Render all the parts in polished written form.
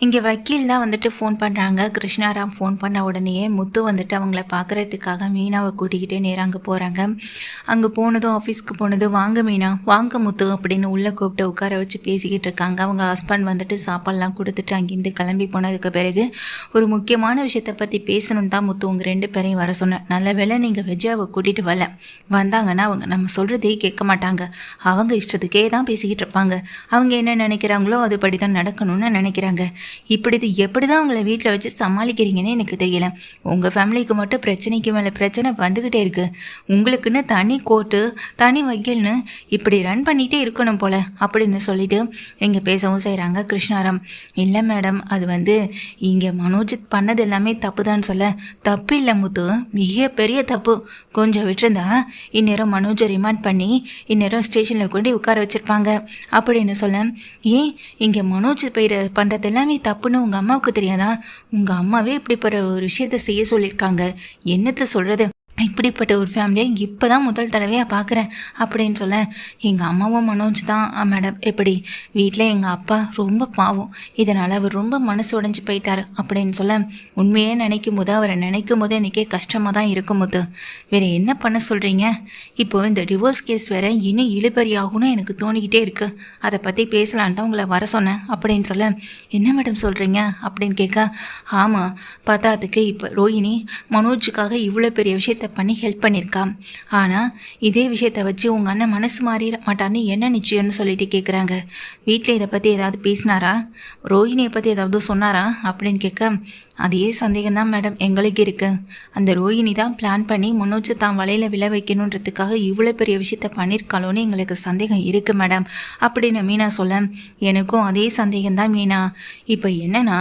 இங்கே வக்கீல் தான் வந்துட்டு ஃபோன் பண்ணுறாங்க. கிருஷ்ணாராம் ஃபோன் பண்ண உடனேயே முத்து வந்துட்டு அவங்கள பார்க்குறதுக்காக மீனாவை கூட்டிக்கிட்டே நேராக அங்கே போகிறாங்க. அங்கே போனதும் ஆஃபீஸ்க்கு போனதும் வாங்க மீனா, வாங்க முத்து அப்படின்னு உள்ளே கூப்பிட்டு உட்கார வச்சு பேசிக்கிட்டு இருக்காங்க. அவங்க ஹஸ்பண்ட் வந்துட்டு சாப்பாடெலாம் கொடுத்துட்டு அங்கேருந்து கிளம்பி போனதுக்கு பிறகு ஒரு முக்கியமான விஷயத்தை பற்றி பேசணுன்னு தான் முத்து உங்கள் 2 பேரையும் வர சொன்னேன். நல்ல வேளை நீங்கள் விஜயாவை கூட்டிகிட்டு வரல. வந்தாங்கன்னா அவங்க நம்ம சொல்கிறதே கேட்க மாட்டாங்க. அவங்க இஷ்டத்துக்கே தான் பேசிக்கிட்டு இருப்பாங்க. அவங்க என்ன நினைக்கிறாங்களோ அதுபடி தான் நடக்கணும்னு நினைக்கிறாங்க. இப்படி எப்படி தான் உங்களை வீட்டில் வச்சு சமாளிக்கிறீங்கன்னு எனக்கு தெரியல. உங்கள் ஃபேமிலிக்கு மட்டும் பிரச்சனைக்கு மேலே பிரச்சனை வந்துக்கிட்டே இருக்குது. உங்களுக்குன்னு தனி கோர்ட்டு தனி வக்கீல்னு இப்படி ரன் பண்ணிகிட்டே இருக்கணும் போல் அப்படின்னு சொல்லிட்டு இங்கே பேசவும் செய்கிறாங்க கிருஷ்ணாராம். இல்லை மேடம், அது இங்கே மனோஜ் பண்ணது எல்லாமே தப்பு தான் சொல்ல. தப்பு இல்லை முத்து, மிக பெரிய தப்பு. கொஞ்சம் விட்டுருந்தா இந்நேரம் மனோஜை ரிமாண்ட் பண்ணி இந்நேரம் ஸ்டேஷனில் கொண்டு உட்கார வச்சுருப்பாங்க அப்படின்னு சொல்ல. ஏன் இங்கே மனோஜ் பண்ணுறது எல்லாமே தப்புன்னு உங்கள் அம்மாவுக்கு தெரியாதா? உங்கள் அம்மாவே இப்படிப்பட்ட ஒரு விஷயத்த செய்ய சொல்லியிருக்காங்க. என்னத்தை சொல்கிறது? இப்படிப்பட்ட ஒரு ஃபேமிலியை இப்போ தான் முதல் தடவையாக பார்க்குறேன் அப்படின்னு சொல்ல. எங்கள் அம்மாவும் மனோஜ் தான் மேடம். எப்படி வீட்டில் எங்கள் அப்பா ரொம்ப பாவம், இதனால் அவர் ரொம்ப மனசு உடைஞ்சு போயிட்டார் அப்படின்னு சொல்ல. உண்மையே நினைக்கும் போது அவரை நினைக்கும் போது எனக்கே கஷ்டமாக தான் இருக்கும் போது. வேறு என்ன பண்ண சொல்கிறீங்க? இப்போது இந்த டிவோர்ஸ் கேஸ் வேறு இன்னும் இழுபறி ஆகும்னு எனக்கு தோணிக்கிட்டே இருக்குது. அதை பற்றி பேசலான்னு தான் உங்களை வர சொன்னேன் அப்படின்னு சொல்ல. என்ன மேடம் சொல்கிறீங்க அப்படின்னு கேட்க. ஆமாம், பத்தாதுக்கு இப்போ ரோஹிணி மனோஜுக்காக இவ்வளோ பெரிய விஷயத்தை பண்ணி ஹெல்ப் பண்ணியிருக்கா. ஆனால் இதே விஷயத்தை வச்சு உங்கள் அண்ணன் மனசு மாறிட மாட்டான்னு என்ன நிச்சயம்னு சொல்லிட்டு கேட்குறாங்க. வீட்டில் இதை பற்றி ஏதாவது பேசினாரா? ரோஹிணியை பற்றி ஏதாவது சொன்னாரா அப்படின்னு கேட்க. அதே சந்தேகம் தான் மேடம் எங்களுக்கு இருக்குது. அந்த ரோஹிணி தான் பிளான் பண்ணி மனோஜ் தான் வலையில் விழ வைக்கணுன்றதுக்காக இவ்வளோ பெரிய விஷயத்த பண்ணியிருக்காளோன்னு எங்களுக்கு சந்தேகம் இருக்குது மேடம் அப்படின்னு மீனா சொல்ல. எனக்கும் அதே சந்தேகம் தான் மீனா. இப்போ என்னன்னா,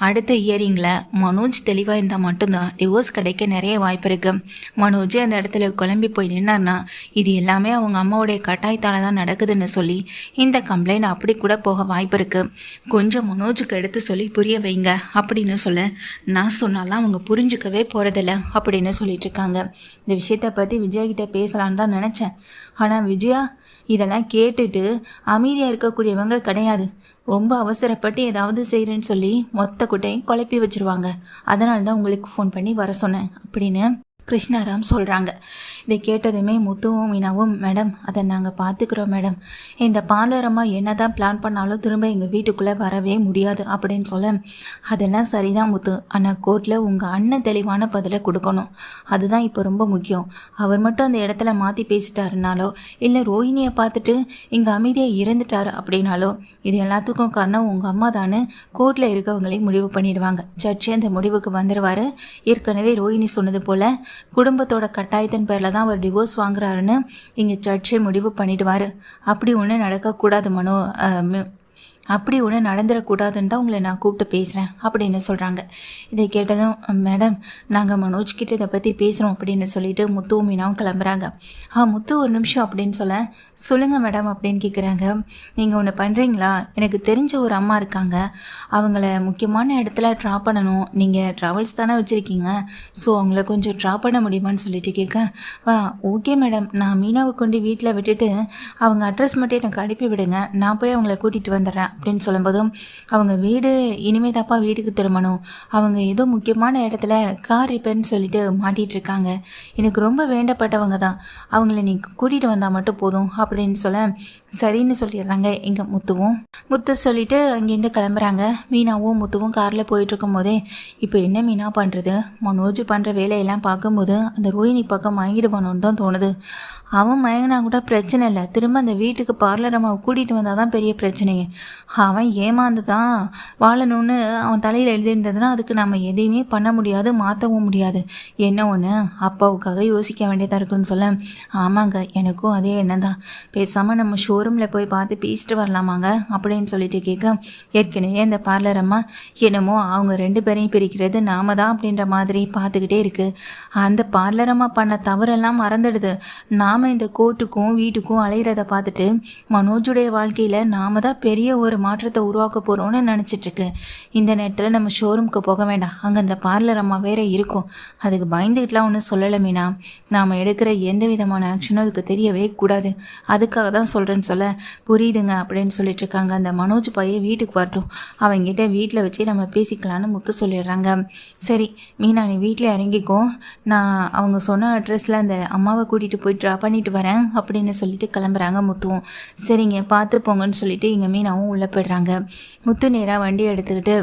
அடுத்த இயரிங்கில் மனோஜ் தெளிவாக இருந்தால் மட்டும்தான் டிவோர்ஸ் கிடைக்க நிறைய வாய்ப்பு இருக்குது. மனோஜ் அந்த இடத்துல குழம்பி போய் நின்னார்னா இது எல்லாமே அவங்க அம்மாவுடைய கட்டாயத்தால் தான் நடக்குதுன்னு சொல்லி இந்த கம்ப்ளைண்ட் அப்படி கூட போக வாய்ப்பு இருக்குது. கொஞ்சம் மனோஜுக்கு எடுத்து சொல்லி புரிய வைங்க அப்படின்னு சொல்ல. நான் சொன்னாலாம் அவங்க புரிஞ்சுக்கவே போகிறதில்ல அப்படின்னு சொல்லிட்டு இருக்காங்க. இந்த விஷயத்தை பற்றி விஜயா பேசலான்னு தான் நினச்சேன். ஆனால் விஜயா இதெல்லாம் கேட்டுட்டு அமைதியாக இருக்கக்கூடியவங்க கிடையாது. ரொம்ப அவசரப்பட்டு ஏதாவது செய்கிறேன்னு சொல்லி மொத்த குட்டையும் குழப்பி வச்சுருவாங்க. அதனால தான் உங்களுக்கு ஃபோன் பண்ணி வர சொன்னேன் அப்படின்னு கிருஷ்ணாராம் சொல்கிறாங்க. இதை கேட்டதுமே முத்துவும் மீனாவும், மேடம் அதை நாங்கள் பார்த்துக்குறோம் மேடம். இந்த பார்லரம்மா என்ன தான் பிளான் பண்ணாலும் திரும்ப எங்கள் வீட்டுக்குள்ளே வரவே முடியாது அப்படின்னு சொல்ல. அதெல்லாம் சரிதான் முத்து, ஆனால் கோர்ட்டில் உங்கள் அண்ணன் தெளிவான பதிலை கொடுக்கணும். அதுதான் இப்போ ரொம்ப முக்கியம். அவர் மட்டும் அந்த இடத்துல மாற்றி பேசிட்டாருனாலோ இல்லை ரோஹிணியை பார்த்துட்டு இங்கே அமைதியாக இருந்துட்டார் அப்படின்னாலோ இது எல்லாத்துக்கும் காரணம் உங்கள் அம்மா தானே கோர்ட்டில் இருக்கவங்களே முடிவு பண்ணிடுவாங்க. ஜட்ஜி அந்த முடிவுக்கு வந்துடுவார். ஏற்கனவே ரோஹிணி சொன்னது போல் குடும்பத்தோட கட்டாயத்தின் பேரில் தான் அவர் டிவோர்ஸ் வாங்குறாருன்னு இங்கே ஜட்ஜே முடிவு பண்ணிடுவார். அப்படி ஒன்று நடக்கக்கூடாது அப்படி ஒன்று நடந்துடக்கூடாதுன்னு தான் உங்களை நான் கூப்பிட்டு பேசுகிறேன் அப்படின்னு சொல்கிறாங்க. இதை கேட்டதும், மேடம் நாங்கள் மனோஜ்கிட்ட இதை பற்றி பேசுகிறோம் அப்படின்னு சொல்லிட்டு முத்துவும் மீனாவும் கிளம்புறாங்க. முத்து ஒரு நிமிஷம் அப்படின்னு சொல்லுங்கள் மேடம் அப்படின்னு கேட்குறாங்க. நீங்கள் ஒன்று பண்ணுறீங்களா? எனக்கு தெரிஞ்ச ஒரு அம்மா இருக்காங்க, அவங்கள முக்கியமான இடத்துல ட்ராப் பண்ணணும். நீங்கள் ட்ராவல்ஸ் தானே வச்சுருக்கீங்க, ஸோ அவங்கள கொஞ்சம் ட்ராப் பண்ண முடியுமான்னு சொல்லிட்டு கேட்க. ஓகே மேடம், நான் மீனாவை கொண்டு வீட்டில் விட்டுட்டு அவங்க அட்ரஸ் மட்டும் எனக்கு அனுப்பி விடுங்க, நான் போய் அவங்கள கூட்டிகிட்டு வந்துடுறேன் அப்படின்னு சொல்லும்போதும், அவங்க வீடு இனிமே தாப்பா வீட்டுக்கு திரும்பணும், அவங்க ஏதோ முக்கியமான இடத்துல கார் ரிப்பேர்னு சொல்லிட்டு மாட்டிகிட்டு இருக்காங்க, எனக்கு ரொம்ப வேண்டப்பட்டவங்க தான், அவங்கள நீ கூட்டிகிட்டு வந்தால் மட்டும் போதும் அப்படின்னு சொல்ல. சரின்னு சொல்லிடுறாங்க எங்கள் முத்து சொல்லிட்டு அங்கேருந்து கிளம்புறாங்க. மீனாவும் முத்துவும் காரில் போயிட்டுருக்கும் போதே, இப்போ என்ன மீனா பண்ணுறது? மனோஜ் பண்ணுற வேலையெல்லாம் பார்க்கும்போது அந்த ரோஹிணி பக்கம் வாங்கிடுவானோன்னு தான் தோணுது. அவன் மயங்கினா கூட பிரச்சனை இல்லை, திரும்ப அந்த வீட்டுக்கு பார்லர் அம்மாவை கூட்டிகிட்டு வந்தால் தான் பெரிய பிரச்சனையே. அவன் ஏமாந்து தான் வாழணும்னு அவன் தலையில் எழுதியிருந்ததுன்னா அதுக்கு நம்ம எதையுமே பண்ண முடியாது, மாற்றவும் முடியாது. என்ன ஒன்று அப்பாவுக்காக யோசிக்க வேண்டியதாக இருக்குன்னு சொல்ல. ஆமாங்க, எனக்கும் அதே எண்ணம் தான். பேசாமல் நம்ம ஷோரூமில் போய் பார்த்து பேசிட்டு வரலாமாங்க அப்படின்னு சொல்லிட்டு கேட்க. ஏற்கனவே அந்த பார்லர் அம்மா என்னமோ அவங்க 2 பேரையும் பிரிக்கிறது நாம தான் அப்படின்ற மாதிரி பார்த்துக்கிட்டே இருக்குது. அந்த பார்லர் அம்மா பண்ண தவறெல்லாம் மறந்துடுது. நாம் இந்த கோர்ட்டுக்கும் வீட்டுக்கும் அலையிறத பார்த்துட்டு மனோஜுடைய வாழ்க்கையில் நாம தான் பெரிய ஒரு மாற்றத்தை உருவாக்க போகிறோன்னு நினச்சிட்ருக்கு. இந்த நேரத்தில் நம்ம ஷோரூமுக்கு போக வேண்டாம், அங்கே அந்த பார்லர் அம்மா வேற இருக்கும், அதுக்கு பயந்துக்கிட்டுலாம் ஒன்றும் சொல்லலை மீனா. நாம் எடுக்கிற எந்த விதமான ஆக்ஷனும் அதுக்கு தெரியவே கூடாது, அதுக்காக தான் சொல்கிறேன்னு சொல்ல. சொல்ல புரியுதுங்க அப்படின்னு சொல்லிட்டு இருக்காங்க. அந்த மனோஜ் பையன் வீட்டுக்கு வரட்டும், அவங்ககிட்ட வீட்டில் வச்சு நம்ம பேசிக்கலான்னு முத்து சொல்லிடுறாங்க. சரி மீனா நீ வீட்டில் இறங்கிக்கோ, நான் அவங்க சொன்ன அட்ரஸில் அந்த அம்மாவை கூட்டிகிட்டு போய் ட்ராப் பண்ணிட்டு வரேன் அப்படின்னு சொல்லிட்டு கிளம்புறாங்க முத்துவும். சரிங்க பார்த்து போங்கன்னு சொல்லிட்டு இங்கே மீனாவும் உள்ளே போய்ட்றாங்க. முத்து நேராக வண்டி எடுத்துக்கிட்டு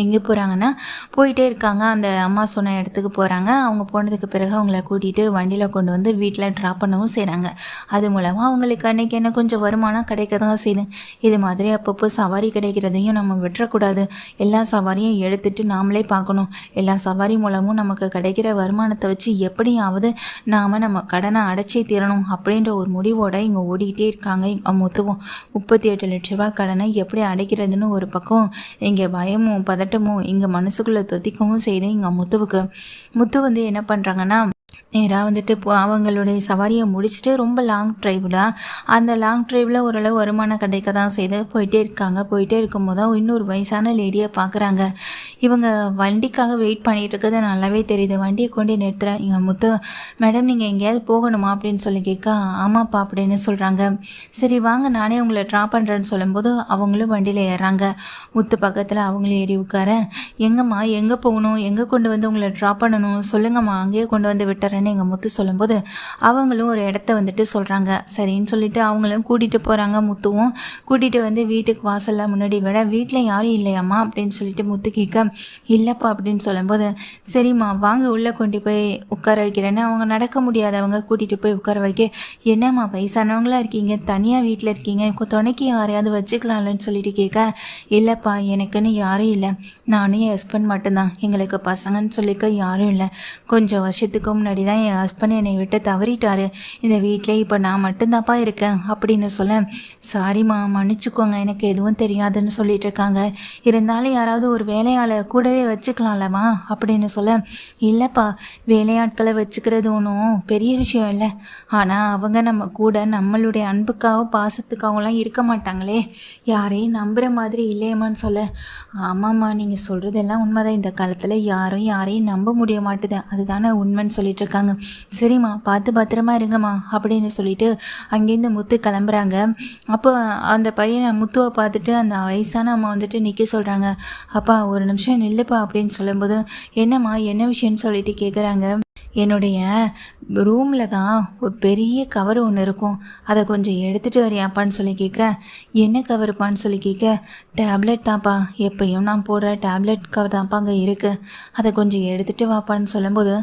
எங்கே போகிறாங்கன்னா போயிட்டே இருக்காங்க. அந்த அம்மா சொன்ன இடத்துக்கு போகிறாங்க. அவங்க போனதுக்கு பிறகு அவங்கள கூட்டிகிட்டு வண்டியில் கொண்டு வந்து வீட்டில் ட்ராப் பண்ணவும் செய்கிறாங்க. அது மூலமாக அவங்களுக்கு அன்றைக்கி என்ன கொஞ்சம் வருமானம் கிடைக்க தான் செய்யுது. இது மாதிரி அப்பப்போ சவாரி கிடைக்கிறதையும் நம்ம விட்டுறக்கூடாது. எல்லா சவாரியும் எடுத்துகிட்டு நாமளே பார்க்கணும். எல்லா சவாரி மூலமும் நமக்கு கிடைக்கிற வருமானத்தை வச்சு எப்படியாவது நம்ம கடனை அடைச்சே தீரணும் அப்படின்ற ஒரு முடிவோடு இங்கே ஓடிக்கிட்டே இருக்காங்க. மொத்தம் 38 லட்ச ரூபா கடனை எப்படி அடைக்கிறதுன்னு ஒரு பக்கம் இங்கே பயமும் பதட்டமும் இங்கே மனசுக்குள்ளே தொத்திக்கவும் செய்யுது. இங்கே முத்து வந்து என்ன பண்ணுறாங்கன்னா நேராக வந்துட்டு அவங்களுடைய சவாரியை முடிச்சுட்டு ரொம்ப லாங் ட்ரைவ் தான். அந்த லாங் ட்ரைவில் ஓரளவு வருமானம் கிடைக்க தான் செய்து போயிட்டே இருக்காங்க. போயிட்டே இருக்கும்போது தான் இன்னொரு வயசான லேடியை பார்க்குறாங்க. இவங்க வண்டிக்காக வெயிட் பண்ணிகிட்டு இருக்கிறது நல்லாவே தெரியுது. வண்டியை கொண்டு நிறுத்துகிறேன். இங்கே முத்து மேடம் நீங்கள் எங்கேயாவது போகணுமா அப்படின்னு சொல்லி கேட்க ஆமாப்பா அப்படின்னு சொல்கிறாங்க. சரி வாங்க நானே உங்களை ட்ராப் பண்ணுறேன்னு சொல்லும்போது அவங்களும் வண்டியில் ஏறுறாங்க. முத்து பக்கத்தில் அவங்களும் ஏறி உட்கார எங்கம்மா எங்கே போகணும், எங்கே கொண்டு வந்து உங்களை ட்ராப் பண்ணணும் சொல்லுங்கம்மா, அங்கேயே கொண்டு வந்து விட்டுறேன்னு எங்கள் முத்து சொல்லும்போது அவங்களும் ஒரு இடத்த வந்துட்டு சொல்கிறாங்க. சரின்னு சொல்லிட்டு அவங்களும் கூட்டிகிட்டு போகிறாங்க. முத்துவும் கூட்டிகிட்டு வந்து வீட்டுக்கு வாசலில் முன்னாடி விட வீட்டில் யாரும் இல்லையாம்மா அப்படின்னு சொல்லிட்டு முத்து கேட்க இல்லைப்பா அப்படின்னு சொல்லும்போது சரிம்மா வாங்க உள்ளே கொண்டு போய் உட்கார வைக்கிறேன்னு அவங்க நடக்க முடியாதவங்க கூட்டிகிட்டு போய் உட்கார வைக்க என்னம்மா வயசானவங்களாக இருக்கீங்க, தனியாக வீட்டில் இருக்கீங்க, துணைக்கு யாரையாவது வச்சுக்கலாம்லன்னு சொல்லிட்டு கேட்க இல்லைப்பா எனக்குன்னு யாரும் இல்லை, நானும் என் ஹஸ்பண்ட் மட்டும்தான், எங்களுக்கு பசங்கன்னு சொல்லிக்க யாரும் இல்லை, கொஞ்சம் வருஷத்துக்கு முன்னாடி தான் என் ஹஸ்பண்ட் என்னை விட்டு தவறிட்டாரு, இந்த வீட்டிலே இப்போ நான் மட்டும்தான்ப்பா இருக்கேன் அப்படின்னு சொல்ல சாரிம்மா மன்னிச்சுக்கோங்க எனக்கு எதுவும் தெரியாதுன்னு சொல்லிட்டு இருக்காங்க. இருந்தாலும் யாராவது ஒரு வேலையாளை கூடவே வச்சுக்கலாம்லம்மா அப்படின்னு சொல்ல இல்லைப்பா வேலையாட்களை வச்சுக்கிறது ஒன்றும் பெரிய விஷயம் இல்லை, ஆனால் அவங்க நம்ம கூட நம்மளுடைய அன்புக்காகவும் பாசத்துக்காகலாம் இருக்க மாட்டாங்களே, யாரையும் நம்புகிற மாதிரி இல்லையம்மான்னு சொல்ல ஆமாம்மா நீங்கள் சொல்கிறதெல்லாம் உண்மைதான், இந்த காலத்தில் யாரையும் நம்ப முடிய மாட்டுது, அதுதானே உண்மைன்னு சொல்லிட்டு இருக்காங்க. சரிம்மா பார்த்து பத்திரமா இருங்கம்மா அப்படின்னு சொல்லிட்டு அங்கேருந்து முத்து கிளம்புறாங்க. அப்போ அந்த பையனை முத்துவை பார்த்துட்டு அந்த வயசான அம்மா வந்துட்டு நிற்க சொல்கிறாங்க. அப்பா ஒரு நிமிஷம் நில்லுப்பா அப்படின்னு சொல்லும்போது என்னம்மா என்ன விஷயம்னு சொல்லிட்டு கேட்குறாங்க. என்னுடைய ரூமில் தான் ஒரு பெரிய கவர் ஒன்று இருக்கும், அதை கொஞ்சம் எடுத்துகிட்டு வரியாப்பான்னு சொல்லி கேட்க என்ன கவருப்பான்னு சொல்லி கேட்க டேப்லெட் தான்ப்பா, எப்பயும் நான் போடுற டேப்லெட் கவர் தான்ப்பா அங்கே இருக்குது, அதை கொஞ்சம் எடுத்துகிட்டு வாப்பான்னு சொல்லும்போது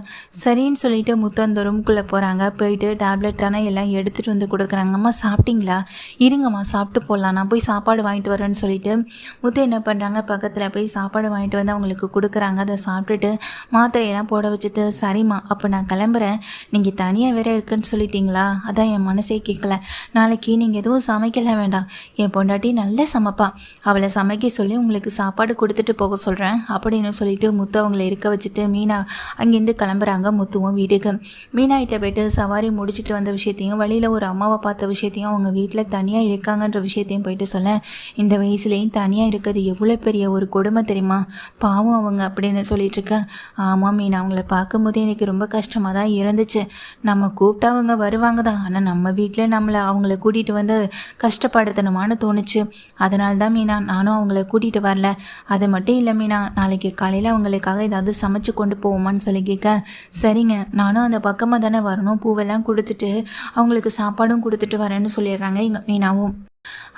சரின்னு சொல்லிட்டு முத்து அந்த ரூமுக்குள்ளே போகிறாங்க. போயிட்டு டேப்லெட்டான எல்லாம் எடுத்துகிட்டு வந்து கொடுக்குறாங்க. அம்மா சாப்பிட்டீங்களா, இருங்கம்மா சாப்பிட்டு போடலாம், நான் போய் சாப்பாடு வாங்கிட்டு வரேன்னு சொல்லிட்டு முத்து என்ன பண்ணுறாங்க பக்கத்தில் போய் சாப்பாடு வாங்கிட்டு வந்து அவங்களுக்கு கொடுக்குறாங்க. அதை சாப்பிட்டுட்டு மாத்திரையெல்லாம் போட வச்சுட்டு சரிம்மா அப்போ நான் கிளம்புறேன், நீங்கள் தனியாக வேற இருக்குன்னு சொல்லிட்டீங்களா, அதான் என் மனசே கேட்கல, நாளைக்கு நீங்கள் எதுவும் சமைக்கல வேண்டாம், என் பொண்டாட்டி நல்ல சமைப்பா, அவளை சமைக்க சொல்லி உங்களுக்கு சாப்பாடு கொடுத்துட்டு போக சொல்கிறேன் அப்படின்னு சொல்லிட்டு முத்து அவங்கள இருக்க வச்சுட்டு மீனா அங்கேருந்து கிளம்புறாங்க. முத்துவும் வீட்டுக்கு மீனாகிட்ட போய்ட்டு சவாரி முடிச்சுட்டு வந்த விஷயத்தையும் வழியில் ஒரு அம்மாவை பார்த்த விஷயத்தையும் அவங்க வீட்டில் தனியாக இருக்காங்கன்ற விஷயத்தையும் போயிட்டு சொல்ல இந்த வயசுலேயும் தனியாக இருக்கிறது எவ்வளோ பெரிய ஒரு கொடுமை தெரியுமா, பாவம் அவங்க அப்படின்னு சொல்லிட்டு இருக்கேன். ஆமாம் மீனா அவங்கள பார்க்கும்போது எனக்கு ரொம்ப கஷ்டமாக தான் இருந்துச்சு, நம்ம கூப்பிட்டா அவங்க வருவாங்க தான், ஆனால் நம்ம வீட்டில் அவங்கள கூட்டிகிட்டு வந்து கஷ்டப்படுத்தணுமான்னு தோணுச்சு, அதனால தான் மீனா நானும் அவங்கள கூட்டிகிட்டு வரல, அது மட்டும் இல்லை மீனா நாளைக்கு காலையில் அவங்களுக்காக ஏதாவது சமைச்சு கொண்டு போவோமான்னு சொல்லி கேட்க சரிங்க நானும் அந்த பக்கமாக தானே வரணும், பூவெல்லாம் கொடுத்துட்டு அவங்களுக்கு சாப்பாடும் கொடுத்துட்டு வரேன்னு சொல்லிடுறாங்க எங்கள் மீனாவும்.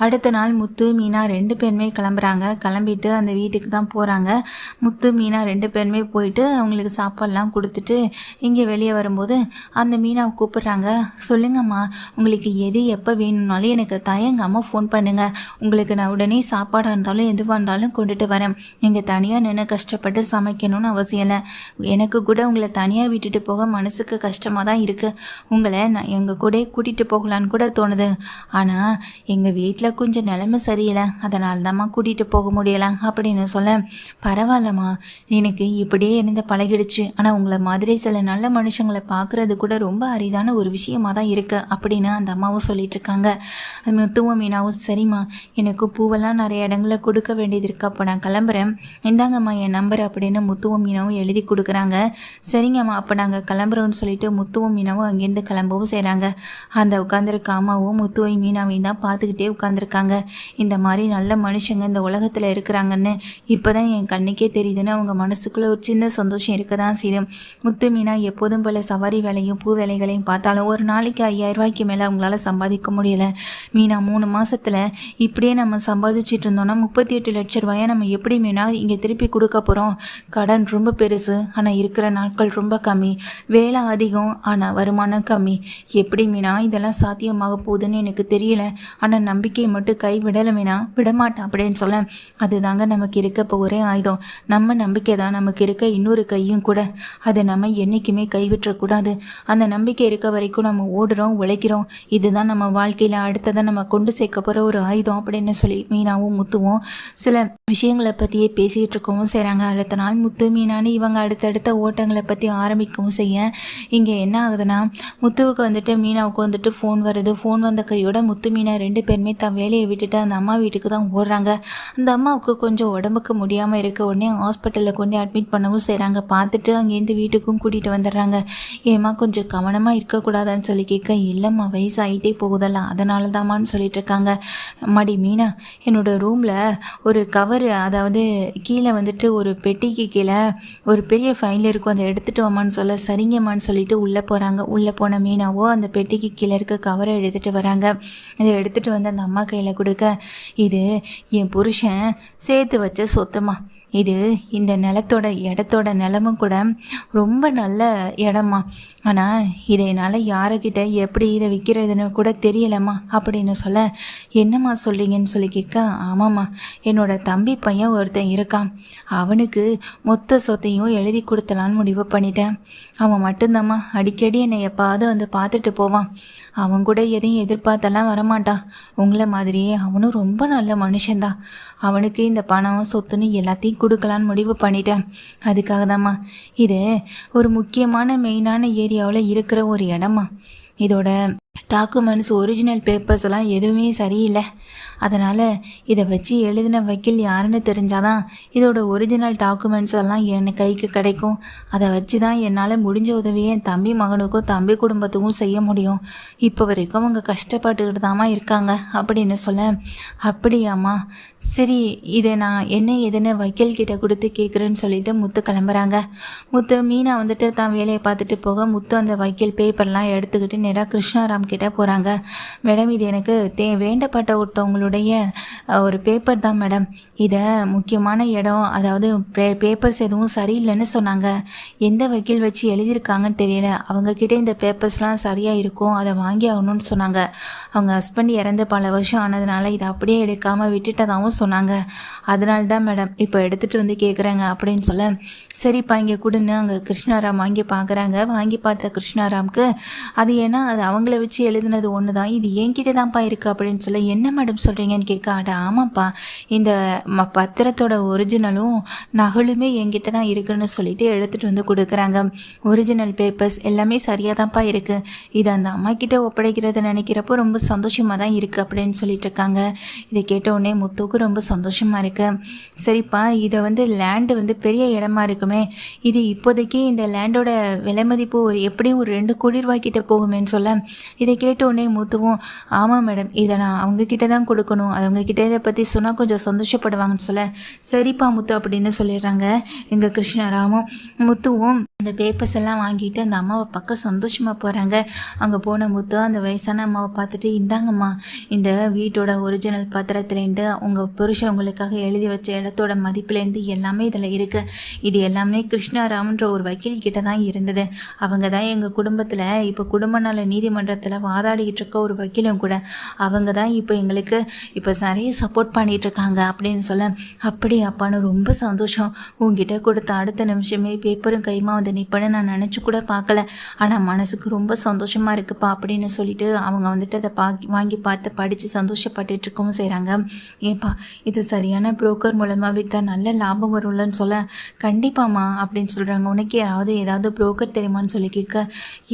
அடுத்த நாள் முத்து மீனா 2 பேருமே கிளம்புறாங்க. கிளம்பிட்டு அந்த வீட்டுக்கு தான் போகிறாங்க. முத்து மீனா 2 பேருமே போயிட்டு அவங்களுக்கு சாப்பாடெலாம் கொடுத்துட்டு இங்கே வெளியே வரும்போது அந்த மீனாவை கூப்பிட்றாங்க. சொல்லுங்கம்மா உங்களுக்கு எது எப்போ வேணும்னாலும் எனக்கு தயங்காமல் ஃபோன் பண்ணுங்கள், உங்களுக்கு நான் உடனே சாப்பாடாக இருந்தாலும் எதுவாக இருந்தாலும் கொண்டுட்டு வரேன், நீங்கள் தனியாக நின்று கஷ்டப்பட்டு சமைக்கணும்னு அவசியம் இல்லை, எனக்கு கூட உங்களை தனியாக விட்டுட்டு போக மனசுக்கு கஷ்டமாக தான் இருக்குது, உங்களை நான் எங்கள் கூட கூட்டிகிட்டு போகலான்னு கூட தோணுது, ஆனால் எங்கள் வீட்டில் கொஞ்சம் நிலைமை சரியில்லை, அதனால தான்மா கூட்டிகிட்டு போக முடியலை அப்படின்னு சொல்ல, பரவாயில்லம்மா, எனக்கு இப்படியே இருந்து பழகிடுச்சு. ஆனால் உங்களை மாதிரி சில நல்ல மனுஷங்களை பார்க்குறது கூட ரொம்ப அரிதான ஒரு விஷயமாக தான் இருக்குது அப்படின்னு அந்த அம்மாவும் சொல்லிட்டு இருக்காங்க. அது முத்துவும் மீனாவும், சரிம்மா, எனக்கு பூவெல்லாம் நிறைய இடங்களில் கொடுக்க வேண்டியது இருக்குது, அப்போ நான் கிளம்புறேன், இந்தாங்கம்மா என் நம்பர் அப்படின்னு முத்துவும் மீனாவும் எழுதி கொடுக்குறாங்க. சரிங்கம்மா, அப்போ நாங்கள் கிளம்புறோன்னு சொல்லிட்டு முத்துவும் மீனாவும் அங்கேருந்து கிளம்பவும் செய்கிறாங்க. அந்த உட்காந்துருக்க அம்மாவும் முத்துவையும் மீனாவையும் தான் பார்த்துக்கிட்டே உட்காந்துருக்காங்க. இந்த மாதிரி நல்ல மனுஷங்க இந்த உலகத்தில் இருக்கிறாங்கன்னு இப்போ தான் என் கண்ணுக்கே தெரியுதுன்னு அவங்க மனசுக்குள்ளே ஒரு சின்ன சந்தோஷம் இருக்க தான் செய்யும். முத்து மீனா எப்போதும் போல் சவாரி வேலையும் பூ வேலைகளையும் பார்த்தாலும் ஒரு நாளைக்கு 5000 ரூபாய்க்கு மேலே அவங்களால சம்பாதிக்க முடியலை. மீனா 3 மாதத்தில் இப்படியே நம்ம சம்பாதிச்சிட்டு இருந்தோம்னா 38 லட்சம் ரூபாயை நம்ம எப்படி மீனா இங்கே திருப்பி கொடுக்க போகிறோம்? கடன் ரொம்ப பெருசு, ஆனால் இருக்கிற நாட்கள் ரொம்ப கம்மி, வேலை அதிகம் ஆனால் வருமானம் கம்மி. எப்படி மீனா இதெல்லாம் சாத்தியமாக போகுதுன்னு எனக்கு தெரியல, ஆனால் நம்பிக்கையை மட்டும் கைவிடலை மீனா, விடமாட்டேன் அப்படின்னு சொல்ல, அதுதாங்க நமக்கு இருக்க இப்போ ஒரே ஆயுதம். நம்ம நம்பிக்கை தான் நமக்கு இருக்க இன்னொரு கையும் கூட, அதை நம்ம என்றைக்குமே கைவிட்டக்கூடாது. அந்த நம்பிக்கை இருக்க வரைக்கும் நம்ம ஓடுறோம், உழைக்கிறோம், இதுதான் நம்ம வாழ்க்கையில் அடுத்ததை நம்ம கொண்டு சேர்க்க போகிற ஒரு ஆயுதம் அப்படின்னு சொல்லி மீனாவும் முத்துவும் சில விஷயங்களை பற்றியே பேசிகிட்டு இருக்கவும் செய்கிறாங்க. அடுத்த நாள் முத்து மீனானு இவங்க அடுத்தடுத்த ஓட்டங்களை பற்றி ஆரம்பிக்கவும் செய்ய, இங்கே என்ன ஆகுதுன்னா, முத்துவுக்கு வந்துட்டு மீனாவுக்கு வந்துட்டு ஃபோன் வருது. ஃபோன் வந்த கையோட முத்து மீனா 2 பேருமே தான் வேலையை விட்டுட்டு அந்த அம்மா வீட்டுக்கு தான் ஓடுறாங்க. அந்த அம்மாவுக்கு கொஞ்சம் உடம்புக்கு முடியாமல் இருக்க உடனே ஹாஸ்பிட்டலில் கொண்டு அட்மிட் பண்ணவும் செய்கிறாங்க. பார்த்துட்டு அங்கேருந்து வீட்டுக்கும் கூட்டிகிட்டு வந்துடுறாங்க. ஏம்மா கொஞ்சம் கவனமாக இருக்கக்கூடாதான்னு சொல்லி கேட்க, இல்லைம்மா வயசாகிட்டே போகுதல்ல அதனால தாம்மான்னு சொல்லிட்டு இருக்காங்க. அம்மாடி மீனா, என்னோட ரூமில் ஒரு கவரு, அதாவது கீழே வந்துட்டு ஒரு பெட்டிக்கு கீழே ஒரு பெரிய ஃபைல் இருக்கும், அதை எடுத்துகிட்டு வாமான்னு சொல்ல, சரிங்கம்மான்னு சொல்லிட்டு உள்ளே போகிறாங்க. உள்ளே போன மீனாவோ அந்த பெட்டிக்கு கீழே இருக்க கவரை எடுத்துகிட்டு வராங்க. இதை எடுத்துகிட்டு வந்து அந்த அம்மா கையில் கொடுக்க, இது என் புருஷன் சேர்த்து வச்ச சொத்துமா, இது இந்த இடத்தோட நிலமும் கூட ரொம்ப நல்ல இடமா, ஆனால் இதை என்னால் யாருக்கிட்ட எப்படி இதை விற்கிறதுன்னு கூட தெரியலம்மா அப்படின்னு சொல்ல, என்னம்மா சொல்கிறீங்கன்னு சொல்லி கேட்க, ஆமாம்மா, என்னோட தம்பி பையன் ஒருத்தன் இருக்கான், அவனுக்கு மொத்த சொத்தையும் எழுதி கொடுத்தலான்னு முடிவு பண்ணிட்டேன். அவன் மட்டும்தாம்மா அடிக்கடி என்னை எப்பாவது வந்து பார்த்துட்டு போவான். அவன் கூட எதையும் எதிர்பார்த்தெல்லாம் வரமாட்டான். உங்களை மாதிரியே அவனும் ரொம்ப நல்ல மனுஷன்தான். அவனுக்கு இந்த பணம் சொத்துன்னு எல்லாத்தையும் கொடுக்கலான்னு முடிவு பண்ணிட்டேன். அதுக்காக தாம்மா, இது ஒரு முக்கியமான மெயினான ஏரியாவில் இருக்கிற ஒரு இடமா, இதோட டாக்குமெண்ட்ஸ் ஒரிஜினல் பேப்பர்ஸ் எல்லாம் எதுவுமே சரியில்லை. அதனால் இதை வச்சு எழுதின வக்கீல் யாருன்னு தெரிஞ்சாதான் இதோட ஒரிஜினல் டாக்குமெண்ட்ஸ் எல்லாம் என் கைக்கு கிடைக்கும். அதை வச்சு தான் என்னால் முடிஞ்ச உதவியை என் தம்பி மகனுக்கும் தம்பி குடும்பத்துக்கும் செய்ய முடியும். இப்போ வரைக்கும் அவங்க கஷ்டப்பட்டுக்கிட்டு தாம்மா இருக்காங்க அப்படின்னு சொல்ல, அப்படியாம்மா, சரி, இதை நான் என்ன எதுன்னு வக்கீல்கிட்ட கொடுத்து கேட்குறேன்னு சொல்லிட்டு முத்து கிளம்புறாங்க. முத்து மீனா வந்துட்டு தான் வேலையை பார்த்துட்டு போக, முத்து அந்த வக்கீல் பேப்பர்லாம் எடுத்துக்கிட்டு நேராக கிருஷ்ணாராம் கிட்ட போகிறாங்க. மேடம், இது எனக்கு வேண்டப்பட்ட ஒருத்தவங்களுடைய ஒரு பேப்பர் தான் மேடம், இதை முக்கியமான இடம், அதாவது பேப்பர்ஸ் எதுவும் சரியில்லைன்னு சொன்னாங்க. எந்த வக்கீல் வச்சு எழுதியிருக்காங்கன்னு தெரியல. அவங்கக்கிட்ட இந்த பேப்பர்ஸ்லாம் சரியாக இருக்கும், அதை வாங்கி ஆகணும்னு சொன்னாங்க. அவங்க ஹஸ்பண்ட் இறந்து பல வருஷம் ஆனதுனால இதை அப்படியே எடுக்காமல் விட்டுட்டதாகவும் சொன்னாங்க. அதனால தான் மேடம் இப்போ எடுத்துகிட்டு வந்து கேட்குறாங்க அப்படின்னு சொல்ல, சரிப்பா இங்கே கொடுன்னு அங்கே கிருஷ்ணாராம் வாங்கி பார்க்குறாங்க. வாங்கி பார்த்த கிருஷ்ணாராம்க்கு, அது ஏன்னா அது அவங்கள வச்சு எழுதுனது ஒன்று தான், இது என்கிட்ட தான்ப்பா இருக்குது அப்படின்னு சொல்ல, என்ன மேடம் சொல்கிறீங்கன்னு கேட்க, அட ஆமாப்பா, இந்த பத்திரத்தோட ஒரிஜினலும் நகலுமே என்கிட்ட தான் இருக்குன்னு சொல்லிட்டு எடுத்துகிட்டு வந்து கொடுக்குறாங்க. ஒரிஜினல் பேப்பர்ஸ் எல்லாமே சரியாக தான்ப்பா இருக்குது. இதை அந்த அம்மா கிட்ட ஒப்படைக்கிறத நினைக்கிறப்போ ரொம்ப சந்தோஷமாக தான் இருக்குது அப்படின்னு சொல்லிட்டு இருக்காங்க. இதை கேட்ட உடனே முத்துக்கு ரொம்ப சந்தோஷமாக இருக்குது. சரிப்பா, இதை வந்து லேண்டு வந்து பெரிய இடமா இருக்குமே, இது இப்போதைக்கு இந்த லேண்டோட விலை மதிப்பு எப்படியும் ஒரு 2 கோடி ரூபாய்க்கிட்ட போகுமேன்னு சொல்ல, இதை கேட்ட உடனே முத்துவும், ஆமாம் மேடம், இதை நான் அவங்கக்கிட்ட தான் கொடுக்கணும், அது அவங்கக்கிட்ட இதை பற்றி சொன்னால் கொஞ்சம் சந்தோஷப்படுவாங்கன்னு சொல்ல, சரிப்பா முத்து அப்படின்னு சொல்லிடுறாங்க. எங்கள் கிருஷ்ணராமும் முத்துவும் அந்த பேப்பர்ஸ் எல்லாம் வாங்கிட்டு அந்த அம்மாவை பார்க்க சந்தோஷமாக போகிறாங்க. அங்கே போன முத்து அந்த வயசான அம்மாவை பார்த்துட்டு, இந்தாங்கம்மா, இந்த வீட்டோட ஒரிஜினல் பத்திரத்துலேருந்து உங்கள் புருஷன் உங்களுக்காக எழுதி வச்ச இடத்தோட மதிப்புலேருந்து எல்லாமே இதில் இருக்குது. இது எல்லாமே கிருஷ்ணாராம்ன்ற ஒரு வக்கீல் கிட்ட தான் இருந்தது. அவங்க தான் எங்கள் குடும்பத்தில் இப்போ குடும்ப நல நீதிமன்றத்தில் வாதாடிக்கிட்டு இருக்க ஒரு வக்கீலும் கூட. அவங்க தான் இப்போ எங்களுக்கு இப்போ நிறைய சப்போர்ட் பண்ணிகிட்ருக்காங்க அப்படின்னு சொல்ல, அப்படி அப்பான்னு ரொம்ப சந்தோஷம். உங்ககிட்ட கொடுத்த அடுத்த நிமிஷமே பேப்பரும் கைமா வந்து நிற்பேன்னு நான் நினச்சி கூட பார்க்கல. ஆனால் மனசுக்கு ரொம்ப சந்தோஷமாக இருக்குப்பா அப்படின்னு சொல்லிட்டு அவங்க வந்துட்டு அதை வாங்கி பார்த்து படித்து சந்தோஷப்பட்டுட்டு இருக்கவும் செய்கிறாங்க. ஏப்பா இது சரியான புரோக்கர் மூலமாக விற்றா நல்ல லாபம் வரும்லன்னு சொல்ல, கண்டிப்பாம்மா அப்படின்னு சொல்கிறாங்க. உனக்கு ஏதாவது புரோக்கர் தெரியுமான்னு சொல்லி கேட்க,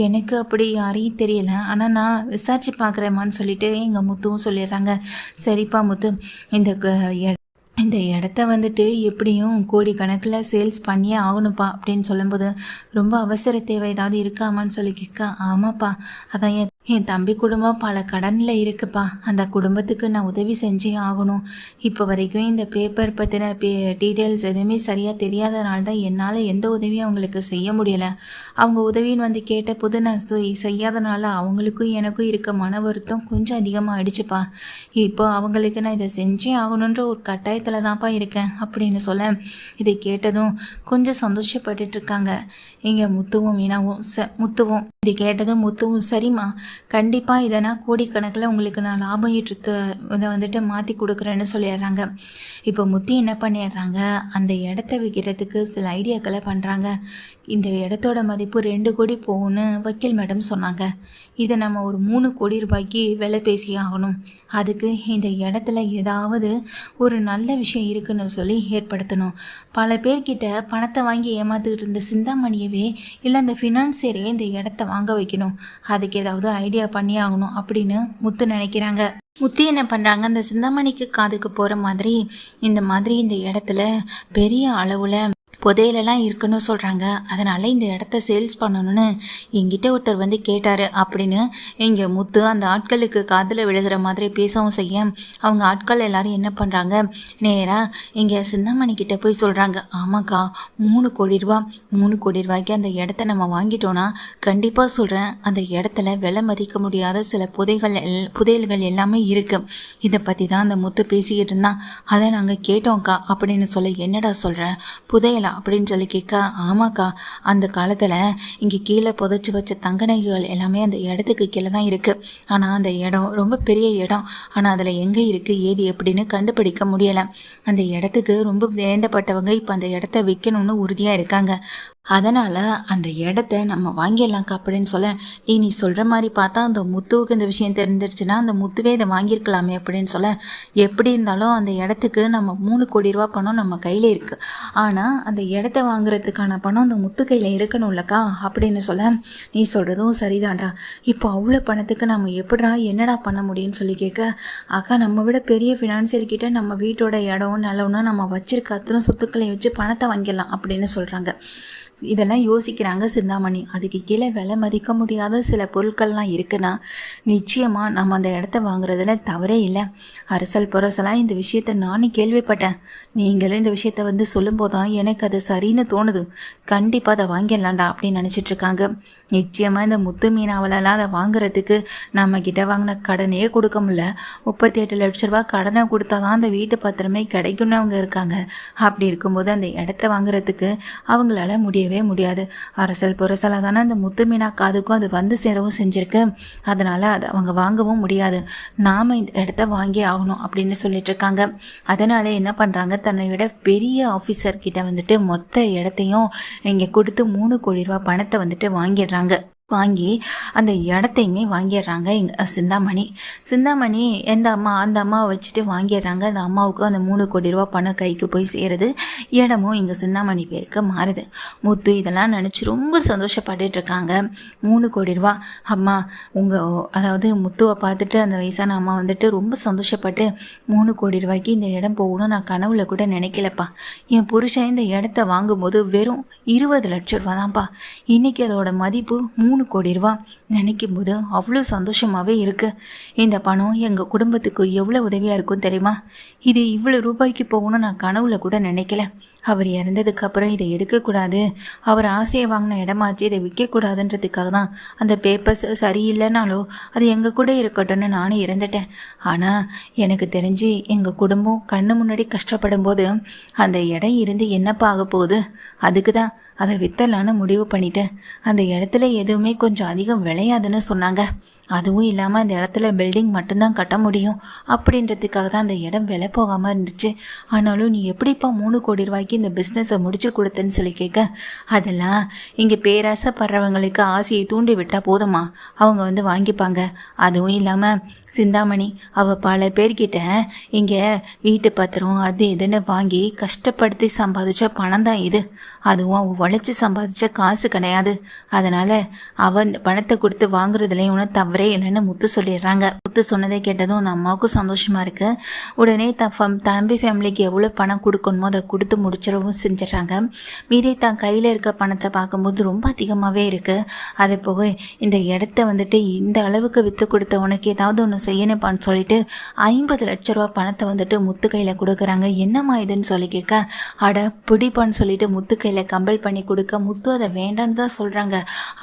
எனக்கு அப்படி யாரையும் தெரியல, ஆனால் நான் விசாரிச்சு பார்க்குறேம்மான்னு சொல்லிட்டு எங்கள் முத்துவும் சொல்லிடுறாங்க. சரிப்பா முத்து, இந்த இடத்த வந்துட்டு எப்படியும் கோடிக்கணக்கில் சேல்ஸ் பண்ணியே ஆகணும்ப்பா அப்படின்னு சொல்லும்போது, ரொம்ப அவசர தேவை ஏதாவது இருக்காமான்னு சொல்லி கேட்க, ஆமாப்பா அதான் என் தம்பி குடும்பம் பல கடனில் இருக்குப்பா, அந்த குடும்பத்துக்கு நான் உதவி செஞ்சே ஆகணும். இப்போ வரைக்கும் இந்த பேப்பர் பற்றின டீட்டெயில்ஸ் எதுவுமே சரியாக தெரியாதனால தான் என்னால் எந்த உதவியும் அவங்களுக்கு செய்ய முடியலை. அவங்க உதவின்னு வந்து கேட்ட போது நான் செய்யாதனால அவங்களுக்கும் எனக்கும் இருக்க மன வருத்தம் கொஞ்சம் அதிகமாக ஆயிடுச்சுப்பா. இப்போ அவங்களுக்கு நான் இதை செஞ்சே ஆகணுன்ற ஒரு கட்டாயத்தில் தான்ப்பா இருக்கேன் அப்படின்னு சொல்ல, இதை கேட்டதும் கொஞ்சம் சந்தோஷப்பட்டுட்டு இருக்காங்க இங்கே முத்துவும் மீனாவும். முத்துவும் இதை கேட்டதும் முத்துவும், சரிம்மா கண்டிப்பாக இதை நான் கோடிக்கணக்கில் உங்களுக்கு நான் லாபம் ஈட்டு இதை வந்துட்டு மாற்றி கொடுக்குறேன்னு சொல்லிடுறாங்க. இப்போ முத்தி என்ன பண்ணிடுறாங்க, அந்த இடத்த விற்கிறதுக்கு சில ஐடியாக்களை பண்ணுறாங்க. இந்த இடத்தோட மதிப்பு 2 கோடி போகும்னு வக்கீல் மேடம் சொன்னாங்க. இதை நம்ம ஒரு 3 கோடி ரூபாய்க்கு விலை பேசி ஆகணும். அதுக்கு இந்த இடத்துல ஏதாவது ஒரு நல்ல விஷயம் இருக்குன்னு சொல்லி ஏற்படுத்தணும். பல பேர்கிட்ட பணத்தை வாங்கி ஏமாத்துக்கிட்டு இருந்த சிந்தாமணியவே இல்லை அந்த ஃபினான்சியரே இந்த இடத்த வாங்க வைக்கணும். அதுக்கு ஏதாவது ஐடியா பண்ணி ஆகணும் அப்படின்னு முத்து நினைக்கிறாங்க. முத்து என்ன பண்ணுறாங்க, அந்த சிந்தாமணிக்கு காதுக்கு போகிற மாதிரி இந்த இடத்துல பெரிய அளவில் புதையலெல்லாம் இருக்குன்னு சொல்கிறாங்க. அதனால் இந்த இடத்த சேல்ஸ் பண்ணணும்னு என்கிட்ட ஒருத்தர் வந்து கேட்டார் அப்படின்னு இங்கே முத்து அந்த ஆட்களுக்கு காதில் விழுகிற மாதிரி பேசவும் செய்ய, அவங்க ஆட்கள் எல்லாரும் என்ன பண்ணுறாங்க, நேராக இங்கே சிந்தாமணிக்கிட்ட போய் சொல்கிறாங்க, ஆமாக்கா 3 கோடி ரூபாய்க்கு அந்த இடத்த நம்ம வாங்கிட்டோன்னா கண்டிப்பாக சொல்கிறேன், அந்த இடத்துல விலை மதிக்க முடியாத சில புதையல்கள் எல்லாமே இருக்குது. இதை பற்றி தான் அந்த முத்து பேசிக்கிட்டு இருந்தான். அதை நாங்கள் கேட்டோம்க்கா அப்படின்னு சொல்ல, என்னடா சொல்கிறேன், புதையலா அப்படின்னு சொல்லி கேட்க, ஆமாக்கா அந்த காலத்தில் இங்கே கீழே புதைச்சி வச்ச தங்க நகைகள் எல்லாமே அந்த இடத்துக்கு கீழே தான் இருக்குது. ஆனால் அந்த இடம் ரொம்ப பெரிய இடம், ஆனால் அதில் எங்கே இருக்குது ஏது எப்படின்னு கண்டுபிடிக்க முடியலை. அந்த இடத்துக்கு ரொம்ப வேண்டப்பட்டவங்க இப்போ அந்த இடத்த விற்கணும்னு உறுதியாக இருக்காங்க. அதனால் அந்த இடத்த நம்ம வாங்கிடலாம்க்கா அப்படின்னு சொல்ல, நீ சொல்கிற மாதிரி பார்த்தா அந்த முத்துவுக்கு இந்த விஷயம் தெரிஞ்சிருச்சுன்னா அந்த முத்துவே இதை வாங்கியிருக்கலாமே அப்படின்னு சொல்ல, எப்படி இருந்தாலும் அந்த இடத்துக்கு நம்ம 3 கோடி ரூபா பணம் நம்ம கையில் இருக்குது. ஆனால் அந்த இடத்த வாங்குறதுக்கான பணம் அந்த முத்து கையில் இருக்கணும்லக்கா அப்படின்னு சொல்ல, நீ சொல்கிறதும் சரிதான்டா, இப்போ அவ்வளோ பணத்துக்கு நம்ம என்னடா பண்ண முடியும்னு சொல்லி கேட்க, அக்கா நம்ம விட பெரிய ஃபினான்சியர்கிட்ட நம்ம வீட்டோட இடம் நிலவுன்னா நம்ம வச்சிருக்க அத்தனை சொத்துக்களை வச்சு பணத்தை வாங்கிடலாம் அப்படின்னு சொல்கிறாங்க. இதெல்லாம் யோசிக்கிறாங்க சிந்தாமணி. அதுக்கு கீழே விலை மதிக்க முடியாத சில பொருட்கள்லாம் இருக்குன்னா நிச்சயமாக நம்ம அந்த இடத்த வாங்குறதுல தவறே இல்லை. அரசல் புரசலாக இந்த விஷயத்த நானும் கேள்விப்பட்டேன். நீங்களும் இந்த விஷயத்த வந்து சொல்லும்போது தான் எனக்கு அது சரின்னு தோணுது. கண்டிப்பாக அதை வாங்கிடலாண்டா அப்படின்னு நினச்சிட்ருக்காங்க. நிச்சயமாக இந்த முத்து மீனாவலெல்லாம் அதை வாங்குறதுக்கு நம்மக்கிட்ட வாங்கின கடனையே கொடுக்க முடியல. 38 லட்ச ரூபா கடனை கொடுத்தா தான் அந்த வீட்டு பத்திரமே கிடைக்கும்னு அவங்க இருக்காங்க. அப்படி இருக்கும்போது அந்த இடத்த வாங்குறதுக்கு அவங்களால முடியாது. அரசல் புரசலாக தானே அந்த முத்து மீனா காதுக்கும் அது வந்து சேரவும் செஞ்சுருக்கு. அதனால் அதை அவங்க வாங்கவும் முடியாது. நாம் இந்த இடத்த வாங்கி ஆகணும் அப்படின்னு சொல்லிட்டு இருக்காங்க. அதனால் என்ன பண்ணுறாங்க, தன்னை விட பெரிய ஆஃபீஸர்கிட்ட வந்துட்டு மொத்த இடத்தையும் இங்கே கொடுத்து 3 கோடி ரூபா பணத்தை வந்துட்டு வாங்கிடுறாங்க. வாங்கி அந்த இடத்தையுமே வாங்கிடுறாங்க எங்கள் சிந்தாமணி அந்த அம்மாவை வச்சுட்டு வாங்கிடுறாங்க. அந்த அம்மாவுக்கு அந்த 3 கோடி ரூபா பணம் கைக்கு போய் சேருது. இடமும் இங்கே சிந்தாமணி பேருக்கு மாறுது. முத்து இதெல்லாம் நினச்சி ரொம்ப சந்தோஷப்பட்டுட்டு இருக்காங்க. 3 கோடி ரூபா அம்மா அதாவது முத்துவை பார்த்துட்டு அந்த வயசான அம்மா வந்துட்டு ரொம்ப சந்தோஷப்பட்டு, 3 கோடி ரூபாய்க்கு இந்த இடம் போகணும் நான் கனவுல கூட நினைக்கலப்பா. என் புருஷன் இந்த இடத்த வாங்கும்போது வெறும் 20 லட்ச ரூபா தான்ப்பா. இன்றைக்கி அதோட மதிப்பு 3 கோடி ரூபா. நினைக்கும் போது அவ்வளோ சந்தோஷமாகவே இருக்குது. இந்த பணம் எங்கள் குடும்பத்துக்கு எவ்வளோ உதவியாக இருக்கும் தெரியுமா? இது இவ்வளோ ரூபாய்க்கு போகணும்னு நான் கனவுல கூட நினைக்கல. அவர் இறந்ததுக்கப்புறம் இதை எடுக்கக்கூடாது, அவர் ஆசையை வாங்கின இடமாச்சு, இதை விற்கக்கூடாதுன்றதுக்காக தான் அந்த பேப்பர்ஸ் சரியில்லைனாலோ அது எங்கள் கூட இருக்கட்டும்னு நானும் இறந்துட்டேன். ஆனால் எனக்கு தெரிஞ்சு எங்கள் குடும்பம் கண்ணு முன்னாடி கஷ்டப்படும் போது அந்த இடம் இருந்து என்னப்பா ஆக போகுது, அதுக்கு தான் அதை வித்தலான்னு முடிவு பண்ணிட்டேன். அந்த இடத்துல எதுவுமே கொஞ்சம் அதிகம் விளையாதுன்னு சொன்னாங்க. அதுவும் இல்லாமல் அந்த இடத்துல பில்டிங் மட்டும்தான் கட்ட முடியும் அப்படின்றதுக்காக தான் அந்த இடம் விலை போகாமல் இருந்துச்சு. ஆனாலும் நீ எப்படிப்பா 3 கோடி ரூபாய்க்கு இந்த பிஸ்னஸை முடிச்சு கொடுத்தேன்னு சொல்லி கேட்க, அதெல்லாம் இங்கே பேராசைப்படுறவங்களுக்கு ஆசையை தூண்டி விட்டால் போதுமா, அவங்க வாங்கிப்பாங்க. அதுவும் இல்லாமல் சிந்தாமணி அவள் பல பேர்கிட்ட இங்கே வீட்டு பத்திரம் அது இதுன்னு வாங்கி கஷ்டப்படுத்தி சம்பாதிச்ச பணம் தான் இது. அதுவும் அவள் உழைச்சி சம்பாதிச்ச காசு கிடையாது. அதனால் அவன் பணத்தை கொடுத்து வாங்குறதுலேயும் ஒன்றும் தவறே இல்லைன்னு முத்து சொல்லிடுறாங்க. முத்து சொன்னதை கேட்டதும் அந்த அம்மாவுக்கும் சந்தோஷமாக இருக்குது. உடனே தம்பி ஃபேமிலிக்கு எவ்வளோ பணம் கொடுக்கணுமோ அதை கொடுத்து முடிச்சிடவும் செஞ்சிடறாங்க. மீறி தான் கையில் இருக்க பணத்தை பார்க்கும்போது ரொம்ப அதிகமாகவே இருக்குது. அது போக இந்த இடத்த இந்த அளவுக்கு விற்று கொடுத்த உனக்கு ஏதாவது ஒன்று செய்யணுப்பான்னு சொல்லிட்டு 50 லட்ச ரூபா பணத்தை முத்து கையில் கொடுக்குறாங்க. என்னம்மா இதுன்னு சொல்லி கேட்க, அட பிடிப்பான்னு சொல்லிட்டு முத்து கையில் கம்பல் பண்ணி கொடுக்க முத்து அதை வேண்டான்னு தான் சொல்கிறாங்க.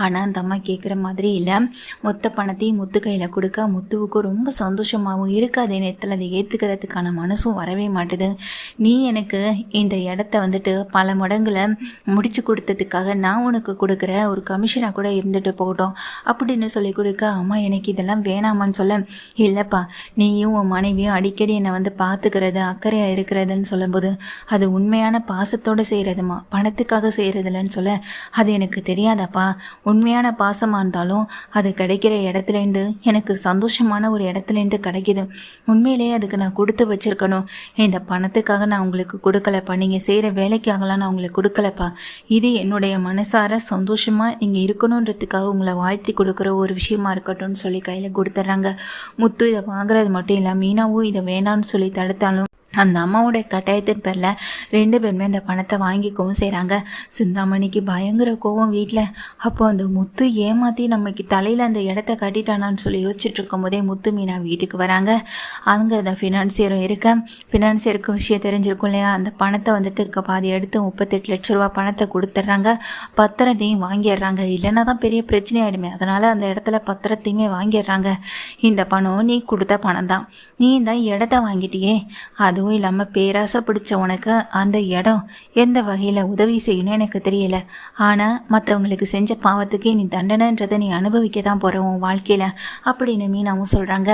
ஆனால் அந்த அம்மா கேட்குற மாதிரி இல்லை. மொத்த பணத்தையும் முத்து கையில் கொடுக்க முத்துவுக்கு ரொம்ப சந்தோஷமாகவும் இருக்குது. அதே நேரத்தில் அதை ஏற்றுக்கிறதுக்கான மனசும் வரவே மாட்டுது. நீ எனக்கு இந்த இடத்த பல மடங்குல முடிச்சு கொடுத்ததுக்காக நான் உனக்கு கொடுக்குற ஒரு கமிஷனாக கூட இருந்துட்டு போகட்டும் அப்படின்னு சொல்லி கொடுக்க, அம்மா எனக்கு இதெல்லாம் வேணாமான்னு சொல்ல, இல்லைப்பா நீயும் உன் மனைவியும் அடிக்கடி என்னை பார்த்துக்கிறது அக்கறையாக இருக்கிறதுன்னு சொல்லும்போது அது உண்மையான பாசத்தோடு செய்கிறதுமா, பணத்துக்காக செய்கிறதில்லன்னு சொல்ல, அது எனக்கு தெரியாதாப்பா. உண்மையான பாசமாக இருந்தாலும் அது கிடைக்கிற இடத்துலேருந்து எனக்கு சந்தோஷமான ஒரு இடத்துலேருந்து கிடைக்கிது. உண்மையிலேயே அதுக்கு நான் கொடுத்து வச்சுருக்கணும். இந்த பணத்துக்காக நான் உங்களுக்கு கொடுக்கலப்பா, நீங்கள் செய்கிற வேலைக்காகலாம் நான் உங்களுக்கு கொடுக்கலப்பா. இது என்னுடைய மனசார சந்தோஷமாக நீங்கள் இருக்கணுன்றதுக்காக உங்களை வாழ்த்தி கொடுக்குற ஒரு விஷயமா இருக்கட்டும்னு சொல்லி கையில் கொடுத்துட்றாங்க. முத்து இதை வாங்குறது மட்டும் இல்லை, மீனாவும் இதை வேணான்னு சொல்லி தடுத்தாலும் அந்த அம்மாவோட கட்டாயத்தின் பேரில் 2 பேருமே அந்த பணத்தை வாங்கிக்கவும் செய்கிறாங்க. சிந்தாமணிக்கு பயங்கர கோவம் வீட்டில். அப்போ அந்த முத்து ஏமாற்றி நமக்கு தலையில் அந்த இடத்த கட்டிட்டானான்னு சொல்லி யோசிச்சுட்டு இருக்கும்போதே முத்து மீனா வீட்டுக்கு வராங்க. அங்கே அந்த ஃபினான்சியரும் இருக்க, ஃபினான்சியருக்கு விஷயம் தெரிஞ்சிருக்கும் இல்லையா, அந்த பணத்தை பாதி எடுத்து 38 லட்ச ரூபா பணத்தை கொடுத்துட்றாங்க. பத்திரத்தையும் வாங்கிடுறாங்க. இல்லைன்னா தான் பெரிய பிரச்சனை ஆகிடுமே, அதனால் அந்த இடத்துல பத்திரத்தையுமே வாங்கிடுறாங்க. இந்த பணம் நீ கொடுத்த பணம் தான், நீ தான் இடத்த வாங்கிட்டியே. அதுவும் இல்லாமல் பேராசை பிடிச்ச உனக்கு அந்த இடம் எந்த வகையில் உதவி செய்யணும்னு எனக்கு தெரியல. ஆனால் மற்றவங்களுக்கு செஞ்ச பாவத்துக்கே நீ தண்டனைன்றதை நீ அனுபவிக்க தான் போகிற உன் வாழ்க்கையில் அப்படின்னு மீனாவும் சொல்கிறாங்க.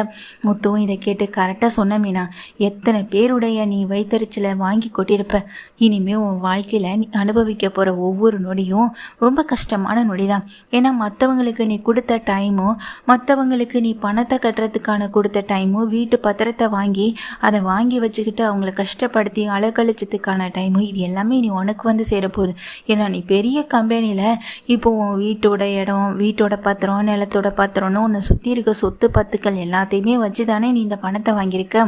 முத்துவும் இதை கேட்டு கரெக்டாக சொன்ன மீனா, எத்தனை பேருடைய நீ வைத்தறிச்சலை வாங்கி கொட்டியிருப்ப. இனிமேல் உன் வாழ்க்கையில் நீ அனுபவிக்க போகிற ஒவ்வொரு நொடியும் ரொம்ப கஷ்டமான நொடி தான். ஏன்னா மற்றவங்களுக்கு நீ கொடுத்த டைமும், மற்றவங்களுக்கு நீ பணத்தை கட்டுறதுக்கான கொடுத்த டைமும், வீட்டு பத்திரத்தை வாங்கி அதை வாங்கி வச்சுக்கிட்டு அவங்கள கஷ்டப்படுத்தி அலக்கழிச்சதுக்கான டைமு, இது எல்லாமே நீ உனக்கு சேரப்போகுது. ஏன்னா நீ பெரிய கம்பெனியில் இப்போ உன் வீட்டோட இடம், வீட்டோட பத்திரம், நிலத்தோட பத்திரம்னு உன்னை சுற்றி இருக்க சொத்து பத்துக்கள் எல்லாத்தையுமே வச்சு தானே நீ இந்த பணத்தை வாங்கியிருக்க.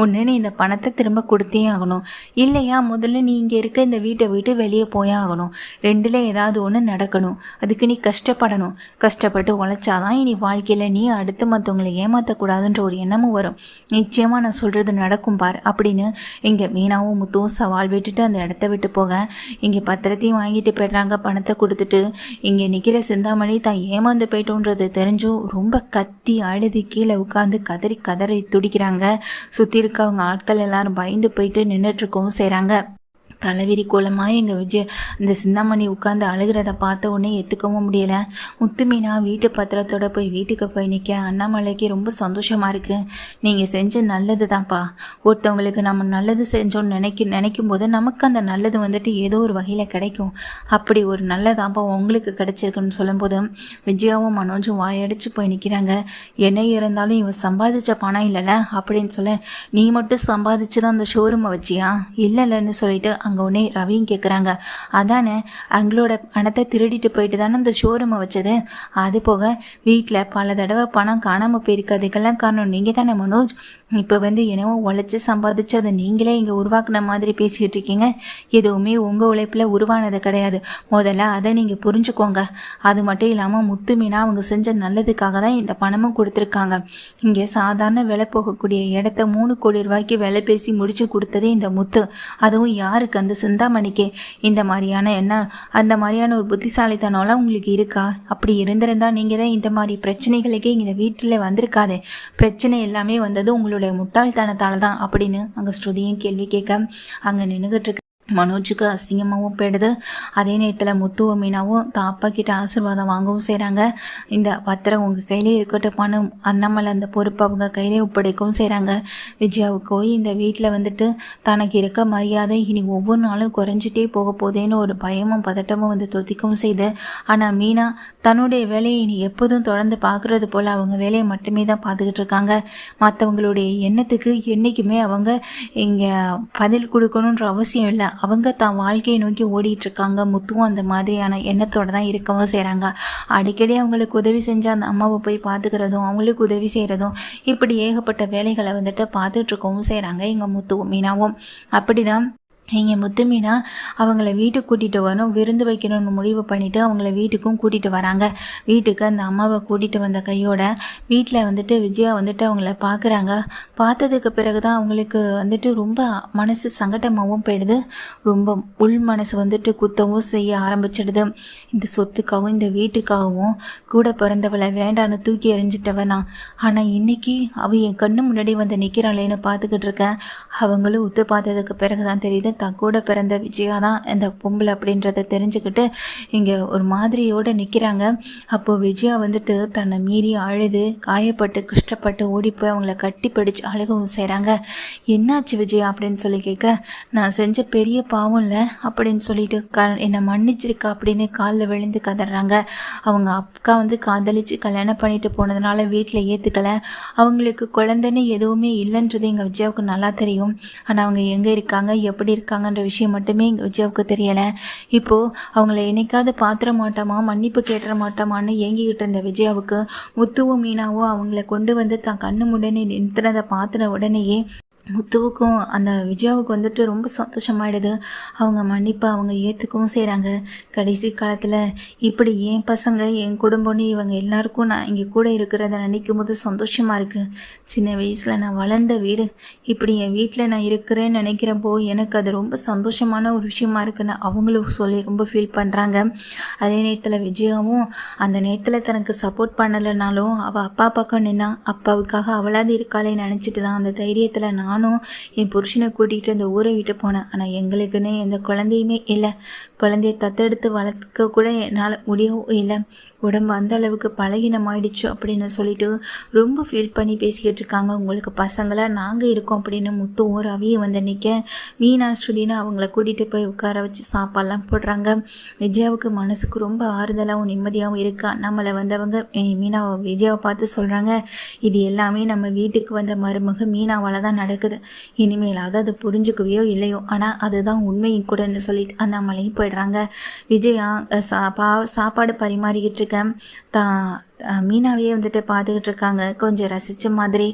ஒன்று நீ இந்த பணத்தை திரும்ப கொடுத்தே ஆகணும், இல்லையா முதல்ல நீ இங்கே இருக்க இந்த வீட்டை விட்டு வெளியே போயே ஆகணும். 2ல் ஏதாவது ஒன்று நடக்கணும். அதுக்கு நீ கஷ்டப்படணும். கஷ்டப்பட்டு உழைச்சாதான் இனி வாழ்க்கையில் நீ அடுத்து மற்றவங்களை ஏமாற்றக்கூடாதுன்ற ஒரு எண்ணமும் வரும். நிச்சயமாக நான் சொல்கிறது நடக்கும் பார் அப்படின்னு இங்கே மீனாவும் முத்துவும் சவால் விட்டுட்டு அந்த இடத்த விட்டு போக, இங்கே பத்திரத்தையும் வாங்கிட்டு போய்ட்றாங்க. பணத்தை கொடுத்துட்டு இங்கே நிற்கிற சிந்தாமணி தான் ஏமாந்து போய்ட்டோன்றது தெரிஞ்சும் ரொம்ப கத்தி அழுது கீழே உட்காந்து கதறி துடிக்கிறாங்க. சுற்றி இருக்கவங்க ஆட்கள் எல்லாரும் பயந்து போயிட்டு நின்றுட்டுருக்கவும் செய்கிறாங்க. தலைவிரி கோலமாக எங்கள் இந்த சிந்தாமணி உட்காந்து அழுகிறத பார்த்த உடனே ஏற்றுக்கவும் முடியலை. முத்து மீனா வீட்டு பத்திரத்தோடு வீட்டுக்கு போய் நிற்க அண்ணாமலைக்கு ரொம்ப சந்தோஷமாக இருக்குது. நீங்கள் செஞ்ச நல்லது தான்ப்பா. ஒருத்தவங்களுக்கு நம்ம நல்லது செஞ்சோன்னு நினைக்கும் போது நமக்கு அந்த நல்லது ஏதோ ஒரு வகையில் கிடைக்கும். அப்படி ஒரு நல்லதான்ப்பா உங்களுக்கு கிடைச்சிருக்குன்னு சொல்லும்போது விஜயாவும் மனோஜும் வாயடிச்சு போய் நிற்கிறாங்க. என்ன இருந்தாலும் இவன் சம்பாதிச்ச பணம் இல்லைல்ல அப்படின்னு சொல்ல, நீ மட்டும் சம்பாதிச்சு தான் அந்த ஷோரூமை வச்சியா? இல்லைன்னு சொல்லிட்டு அங்கே உடனே ரவியும் கேட்குறாங்க, அதானே அவங்களோட பணத்தை திருடிட்டு போயிட்டு தானே அந்த ஷோரூமை வச்சது. அது போக வீட்டில் பல தடவை பணம் காணாமல் போயிருக்கு. அதுக்கெல்லாம் காரணம் நீங்கள் தானே மனோஜ். இப்போ என்னவோ உழைச்சி சம்பாதிச்சு அதை நீங்களே இங்கே உருவாக்குன மாதிரி பேசிக்கிட்டு இருக்கீங்க. எதுவுமே உங்கள் உழைப்பில் உருவானது கிடையாது. முதல்ல அதை நீங்கள் புரிஞ்சுக்கோங்க. அது மட்டும் இல்லாமல் முத்து மீனா அவங்க செஞ்ச நல்லதுக்காக தான் இந்த பணமும் கொடுத்துருக்காங்க. இங்கே சாதாரண விலை போகக்கூடிய இடத்த 3 கோடி ரூபாய்க்கு விலை பேசி முடிச்சு கொடுத்ததே இந்த முத்து. அதுவும் யாருக்கு? அந்த சிந்தாமணிக்கே. இந்த மாதிரியான அந்த மாதிரியான ஒரு புத்திசாலித்தனம்லாம் உங்களுக்கு இருக்கா? அப்படி இருந்திருந்தால் நீங்கள் தான் இந்த மாதிரி பிரச்சனைகளுக்கே இந்த வீட்டில் வந்திருக்காது. பிரச்சனை எல்லாமே வந்தது உங்களுடைய முட்டாள்தனத்தால் தான் அப்படின்னு அங்கே ஸ்ருதியும் கேள்வி கேட்க அங்கே நின்றுகிட்டு இருக்கு. மனோஜுக்கு அசிங்கமாகவும் போயிடுது. அதே நேரத்தில் முத்துவும் மீனாவும் தான் அப்பா கிட்ட ஆசீர்வாதம் வாங்கவும் செய்கிறாங்க. இந்த பத்திரம் உங்கள் கையிலே இருக்கட்டும், பணம் அண்ணாமலை அந்த பொறுப்பை அவங்க கையிலே ஒப்படைக்கவும் செய்கிறாங்க. விஜயாவுக்கோ இந்த வீட்டில் வந்துட்டு தனக்கு இருக்க மரியாதை இனி ஒவ்வொரு நாளும் குறைஞ்சிட்டே போக போதேன்னு ஒரு பயமும் பதட்டமும் வந்து தொத்திக்கவும் செய்து. ஆனால் மீனா தன்னுடைய வேலையை இனி எப்போதும் தொடர்ந்து பார்க்குறது போல் அவங்க வேலையை மட்டுமே தான் பார்த்துக்கிட்டு இருக்காங்க. மற்றவங்களுடைய எண்ணத்துக்கு என்றைக்குமே அவங்க இங்கே பதில் கொடுக்கணுன்ற அவசியம் இல்லை. அவங்க தான் வாழ்க்கையை நோக்கி ஓடிட்டுருக்காங்க. முத்துவும் அந்த மாதிரியான எண்ணத்தோடு தான் இருக்கவும் செய்கிறாங்க. அடிக்கடி அவங்களுக்கு உதவி செஞ்சு அந்த அம்மாவை போய் பார்த்துக்கிறதும் அவங்களுக்கு உதவி செய்கிறதும் இப்படி ஏகப்பட்ட வேலைகளை வந்துட்டு பார்த்துட்ருக்கவும் செய்கிறாங்க எங்கள் முத்துவும் மீனாவும். அப்படி தான் இங்கே முத்து மீனா அவங்கள வீட்டுக்கு கூட்டிகிட்டு வரணும், விருந்து வைக்கணும்னு முடிவு பண்ணிவிட்டு அவங்கள வீட்டுக்கும் கூட்டிகிட்டு வராங்க. வீட்டுக்கு அந்த அம்மாவை கூட்டிகிட்டு வந்த கையோட வீட்டில் வந்துட்டு விஜயா வந்துட்டு அவங்கள பார்க்குறாங்க. பார்த்ததுக்கு பிறகு தான் அவங்களுக்கு வந்துட்டு ரொம்ப மனசு சங்கடமாகவும் போயிடுது. ரொம்ப உள் மனசு வந்துட்டு குத்தவும் செய்ய ஆரம்பிச்சிடுது. இந்த சொத்துக்காகவும் இந்த வீட்டுக்காகவும் கூட பிறந்தவளை வேண்டான்னு தூக்கி எறிஞ்சிட்டவனா, ஆனால் இன்றைக்கி அவள் என் கண்ணு முன்னாடி வந்து நிற்கிறாளேன்னு பார்த்துக்கிட்டு இருக்கேன். அவங்களும் உத்து பார்த்ததுக்கு பிறகு தான் தெரியுது தான் கூட பிறந்த விஜயா தான் இந்த பொம்பளை அப்படின்றத தெரிஞ்சுக்கிட்டு இங்கே ஒரு மாதிரியோடு நிற்கிறாங்க. அப்போது விஜயா வந்துட்டு தன்னை மீறி அழுது காயப்பட்டு கஷ்டப்பட்டு ஓடி போய் அவங்கள கட்டி பிடிச்சி அழுகவும் செய்கிறாங்க. என்னாச்சு விஜயா அப்படின்னு சொல்லி கேட்க, நான் செஞ்ச பெரிய பாவம் இல்லை அப்படின்னு சொல்லிட்டு என்னை மன்னிச்சிருக்கா அப்படின்னு காலில் விழுந்து கதறாங்க. அவங்க அக்கா வந்து காதலிச்சு கல்யாணம் பண்ணிட்டு போனதுனால வீட்டில் ஏற்றுக்கலை. அவங்களுக்கு குழந்தைன்னு எதுவுமே இல்லைன்றது எங்கள் விஜயாவுக்கு நல்லா தெரியும். ஆனால் அவங்க எங்கே இருக்காங்க எப்படி இருக்காங்கன்ற விஷயம் மட்டுமே எங்கள் விஜயாவுக்கு தெரியலை. இப்போது அவங்கள என்னைக்காவது பாத்திர மாட்டோமா மன்னிப்பு கேட்டுற மாட்டோமான்னு ஏங்கிக்கிட்டு இருந்த விஜயாவுக்கு முத்துவும் மீனாவும் அவங்கள கொண்டு வந்து தான் கண்ணு முடனே நிறுத்தினதை பார்த்துன உடனேயே முத்துவுக்கும் அந்த விஜயாவுக்கு வந்துட்டு ரொம்ப சந்தோஷமாயிடுது. அவங்க மன்னிப்பை அவங்க ஏற்றுக்கவும் செய்கிறாங்க. கடைசி காலத்தில் இப்படி என் பசங்க என் குடும்பம்னு இவங்க எல்லாருக்கும் நான் இங்கே கூட இருக்கிறத நினைக்கும் போது சந்தோஷமாக இருக்குது. சின்ன வயசில் நான் வளர்ந்த வீடு இப்படி என் வீட்டில் நான் இருக்கிறேன்னு நினைக்கிறப்போ எனக்கு அது ரொம்ப சந்தோஷமான ஒரு விஷயமா இருக்குன்னு அவங்களும் சொல்லி ரொம்ப ஃபீல் பண்ணுறாங்க. அதே நேரத்தில் விஜயாவும் அந்த நேரத்தில் தனக்கு சப்போர்ட் பண்ணலைனாலும் அவள் அப்பா பக்கம் நின்னா அப்பாவுக்காக அவளாது இருக்காளே நினச்சிட்டு தான் அந்த தைரியத்தில் நானும் என் புருஷனை கூட்டிகிட்டு அந்த ஊரை விட்டு போனேன். ஆனால் எங்களுக்குன்னு எந்த குழந்தையுமே இல்லை. குழந்தைய தத்தெடுத்து வளர்க்க கூட என்னால் முடியவும் இல்லை. உடம்பு அந்த அளவுக்கு பலகீனமாயிடுச்சு அப்படின்னு சொல்லிட்டு ரொம்ப ஃபீல் பண்ணி பேசிக்கிட்டு இருக்காங்க. உங்களுக்கு பசங்களாக நாங்கள் இருக்கோம் அப்படின்னு முத்துவும் ரவியை வந்து நிற்க மீனா ஸ்ருதினா அவங்கள கூட்டிகிட்டு போய் உட்கார வச்சு சாப்பாடெல்லாம் போடுறாங்க. விஜயாவுக்கு மனசுக்கு ரொம்ப ஆறுதலாகவும் நிம்மதியாகவும் இருக்கா. நம்மளை வந்தவங்க மீனாவை விஜயாவை பார்த்து சொல்கிறாங்க, இது எல்லாமே நம்ம வீட்டுக்கு வந்த மருமக மீனாவால் தான் நடக்குது. இனிமேலாவது அது புரிஞ்சுக்கவையோ இல்லையோ, ஆனால் அதுதான் உண்மையும் கூடன்னு சொல்லிட்டு அண்ணாமலையும் போயிடுறாங்க. விஜயா சாப்பாடு பரிமாறிக்கிட்டு தான் மீனாவையே வந்துட்டு பார்த்துக்கிட்டு இருக்காங்க கொஞ்சம் ரசித்த மாதிரி.